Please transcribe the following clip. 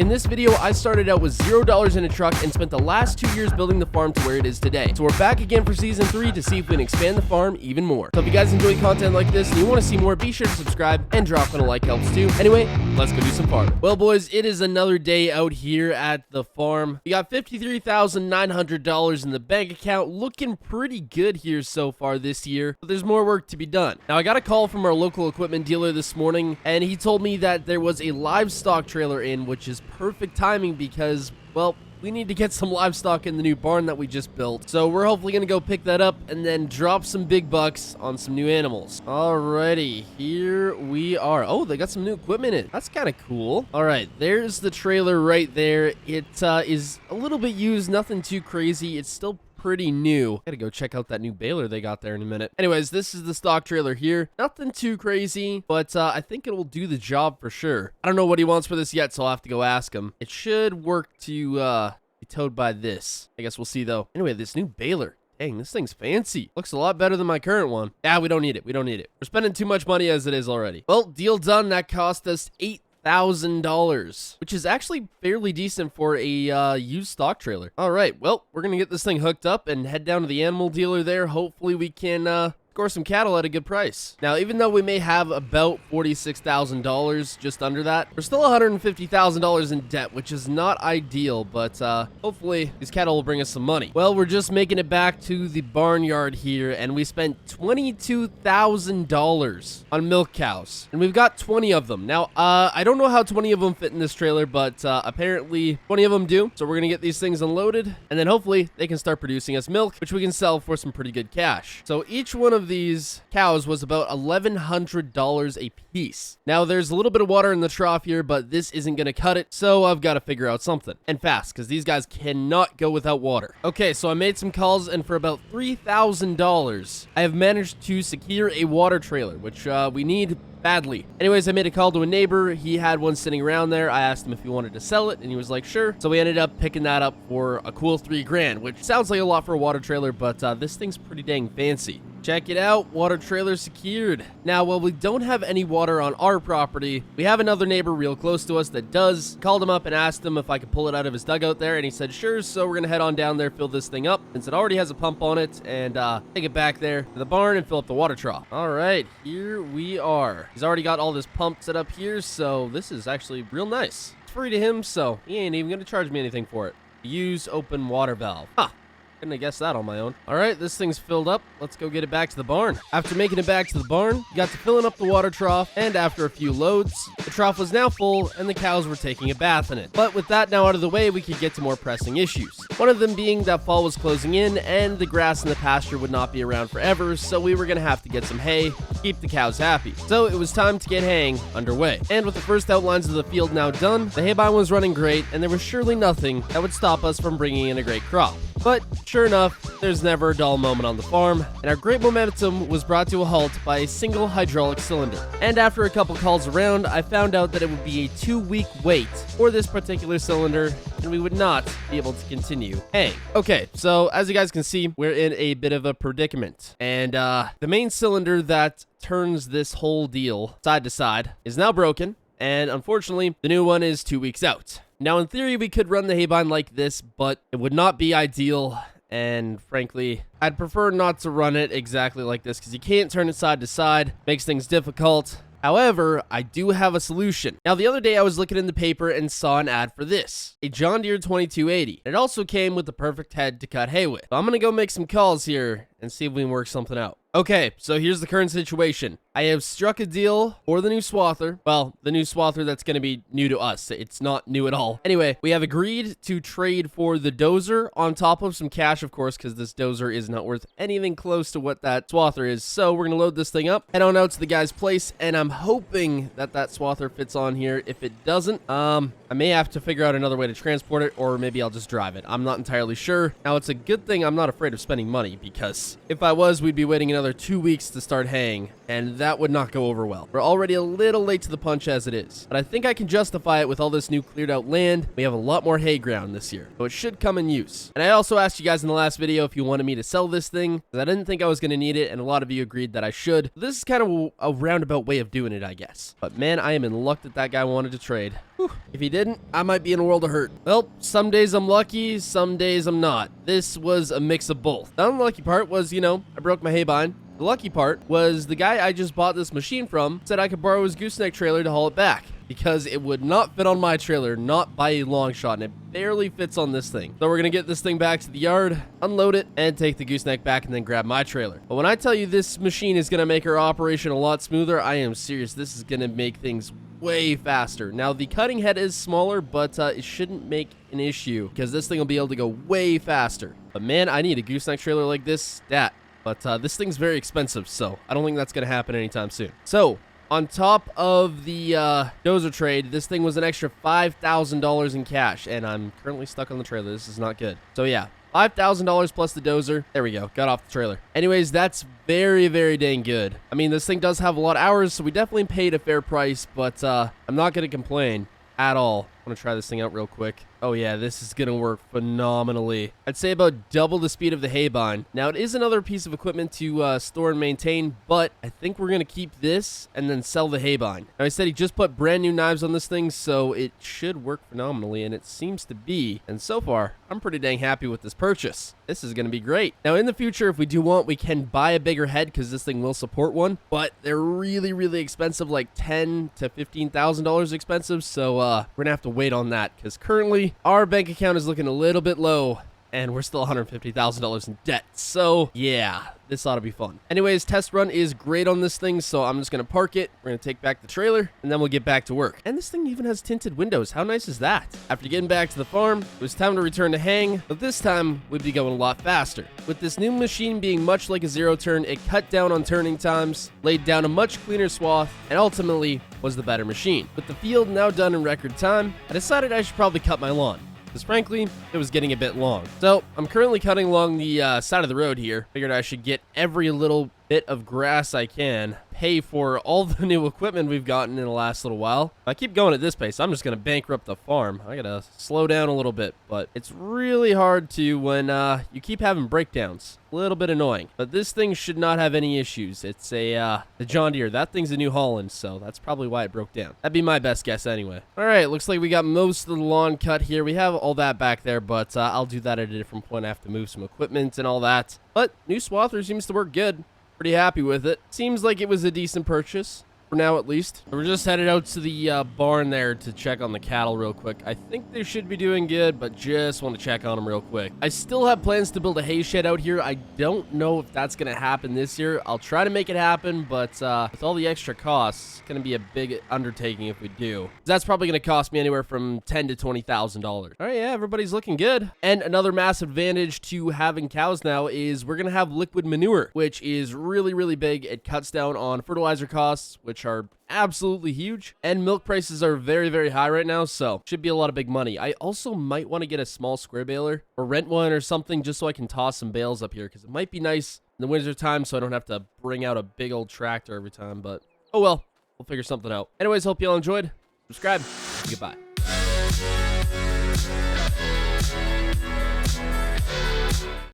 In this video, I started out with $0 in a truck and spent the last 2 years building the farm to where it is today. So we're back again for season 3 to see if we can expand the farm even more. So if you guys enjoy content like this and you want to see more, be sure to subscribe and dropping a like helps too. Anyway, let's go do some farming. Well, boys, it is another day out here at the farm. We got $53,900 in the bank account, looking pretty good here so far this year, but there's more work to be done. Now, I got a call from our local equipment dealer this morning, and he told me that there was a livestock trailer in, which is perfect timing because, well, we need to get some livestock in the new barn that we just built. So we're hopefully going to go pick that up and then drop some big bucks on some new animals. Alrighty, here we are. Oh, they got some new equipment in. That's kind of cool. All right, there's the trailer right there. It is a little bit used, nothing too crazy. It's still pretty new. Gotta go check out that new baler they got there in a minute. Anyways, this is the stock trailer here. Nothing too crazy, but I think it will do the job for sure. I don't know what he wants for this yet, so I'll have to go ask him. It should work to be towed by this. I guess we'll see though. Anyway, this new baler. Dang, this thing's fancy. Looks a lot better than my current one. Yeah, we don't need it. We don't need it. We're spending too much money as it is already. Well, deal done. That cost us $8,000, which is actually fairly decent for a used stock trailer. All right, well, we're gonna get this thing hooked up and head down to the animal dealer there. Hopefully we can score some cattle at a good price. Now, even though we may have about $46,000, just under that, we're still $150,000 in debt, which is not ideal, but hopefully these cattle will bring us some money. Well, we're just making it back to the barnyard here, and we spent $22,000 on milk cows, and we've got 20 of them. Now, I don't know how 20 of them fit in this trailer, but apparently 20 of them do. So we're gonna get these things unloaded, and then hopefully they can start producing us milk, which we can sell for some pretty good cash. So each one of these cows was about $1,100 a piece. Now, there's a little bit of water in the trough here, but this isn't going to cut it, so I've got to figure out something. And fast, because these guys cannot go without water. Okay, so I made some calls, and for about $3,000, I have managed to secure a water trailer, which we need badly. Anyways, I made a call to a neighbor. He had one sitting around there. I asked him if he wanted to sell it, and he was like, sure. So we ended up picking that up for a cool $3,000, which sounds like a lot for a water trailer, but this thing's pretty dang fancy. Check it out, water trailer secured. Now, while we don't have any water on our property, we have another neighbor real close to us that does. Called him up and asked him if I could pull it out of his dugout there, and he said sure, so we're gonna head on down there, fill this thing up, since it already has a pump on it, and take it back there to the barn and fill up the water trough. All right, here we are. He's already got all this pump set up here, so this is actually real nice. It's free to him, so he ain't even gonna charge me anything for it. Use open water valve. Huh. Couldn't have guessed that on my own. All right, this thing's filled up. Let's go get it back to the barn. After making it back to the barn, got to filling up the water trough, and after a few loads, the trough was now full, and the cows were taking a bath in it. But with that now out of the way, we could get to more pressing issues. One of them being that fall was closing in, and the grass in the pasture would not be around forever, so we were gonna have to get some hay to keep the cows happy. So it was time to get haying underway. And with the first outlines of the field now done, the haybine was running great, and there was surely nothing that would stop us from bringing in a great crop. But sure enough, there's never a dull moment on the farm, and our great momentum was brought to a halt by a single hydraulic cylinder. And after a couple calls around, I found out that it would be a 2-week wait for this particular cylinder, and we would not be able to continue haying. Okay, so as you guys can see, we're in a bit of a predicament. And the main cylinder that turns this whole deal side to side is now broken, and unfortunately, the new one is 2 weeks out. Now, in theory, we could run the haybine like this, but it would not be ideal, and frankly, I'd prefer not to run it exactly like this, because you can't turn it side to side, makes things difficult. However, I do have a solution. Now, the other day I was looking in the paper and saw an ad for this, a John Deere 2280. It also came with the perfect head to cut hay with. So I'm gonna go make some calls here and see if we can work something out. Okay, so here's the current situation. I have struck a deal for the new swather. Well, the new swather that's going to be new to us. It's not new at all. Anyway, we have agreed to trade for the dozer on top of some cash, of course, because this dozer is not worth anything close to what that swather is. So we're going to load this thing up, head on out to the guy's place, and I'm hoping that that swather fits on here. If it doesn't, I may have to figure out another way to transport it, or maybe I'll just drive it. I'm not entirely sure. Now, it's a good thing I'm not afraid of spending money, because if I was, we'd be waiting another another 2 weeks to start haying, and that would not go over well. We're already a little late to the punch as it is, but I think I can justify it with all this new cleared out land. We have a lot more hay ground this year, so it should come in use. And I also asked you guys in the last video if you wanted me to sell this thing, because I didn't think I was going to need it, and a lot of you agreed that I should. This is kind of a roundabout way of doing it, I guess. But man, I am in luck that that guy wanted to trade. Whew. If he didn't, I might be in a world of hurt. Well, some days I'm lucky, some days I'm not. This was a mix of both. The unlucky part was, you know, I broke my hay bind. The lucky part was the guy I just bought this machine from said I could borrow his gooseneck trailer to haul it back, because it would not fit on my trailer, not by a long shot, and it barely fits on this thing. So we're gonna get this thing back to the yard, unload it, and take the gooseneck back and then grab my trailer. But when I tell you this machine is gonna make our operation a lot smoother, I am serious. This is gonna make things way faster. Now, the cutting head is smaller, but it shouldn't make an issue, because this thing will be able to go way faster. But man, I need a gooseneck trailer like this stat. But this thing's very expensive, so I don't think that's gonna happen anytime soon. So on top of the dozer trade, this thing was an extra $5,000 in cash, and I'm currently stuck on the trailer. This is not good. So yeah, $5,000 plus the dozer. There we go. Got off the trailer. Anyways, that's very, very dang good. I mean, this thing does have a lot of hours, so we definitely paid a fair price, but I'm not going to complain at all. I'm going to try this thing out real quick. Oh yeah, this is going to work phenomenally. I'd say about double the speed of the hay bind. Now, it is another piece of equipment to store and maintain, but I think we're going to keep this and then sell the hay bind. Now, I said he just put brand new knives on this thing, so it should work phenomenally, and it seems to be. And so far, I'm pretty dang happy with this purchase. This is going to be great. Now, in the future, if we do want, we can buy a bigger head, because this thing will support one, but they're really, really expensive, like $10,000 to $15,000 expensive, so we're going to have to wait on that, because currently our bank account is looking a little bit low, and we're still $150,000 in debt. So yeah, this ought to be fun. Anyways, test run is great on this thing, so I'm just going to park it. We're going to take back the trailer, and then we'll get back to work. And this thing even has tinted windows. How nice is that? After getting back to the farm, it was time to return to hang, but this time we'd be going a lot faster. With this new machine being much like a zero turn, it cut down on turning times, laid down a much cleaner swath, and ultimately was the better machine. With the field now done in record time, I decided I should probably cut my lawn, because frankly, it was getting a bit long. So I'm currently cutting along the side of the road here. Figured I should get every little bit of grass I can, pay for all the new equipment we've gotten in the last little while. If I keep going at this pace, I'm just going to bankrupt the farm. I got to slow down a little bit, but it's really hard to when you keep having breakdowns. A little bit annoying, but this thing should not have any issues. It's the John Deere. That thing's a New Holland, so that's probably why it broke down. That'd be my best guess anyway. All right, looks like we got most of the lawn cut here. We have all that back there, but I'll do that at a different point. I have to move some equipment and all that. But new swather seems to work good. Pretty happy with it. Seems like it was a decent purchase. For now, at least. We're just headed out to the barn there to check on the cattle real quick. I think they should be doing good, but just want to check on them real quick. I still have plans to build a hay shed out here. I don't know if that's going to happen this year. I'll try to make it happen, but with all the extra costs, it's going to be a big undertaking if we do. That's probably going to cost me anywhere from $10,000 to $20,000. All right, yeah, everybody's looking good. And another massive advantage to having cows now is we're going to have liquid manure, which is really, really big. It cuts down on fertilizer costs, which are absolutely huge, and milk prices are very, very high right now, so should be a lot of big money. I also might want to get a small square baler or rent one or something just so I can toss some bales up here, because it might be nice in the winter time so I don't have to bring out a big old tractor every time, but oh well, we'll figure something out. Anyways, hope y'all enjoyed. Subscribe. Goodbye.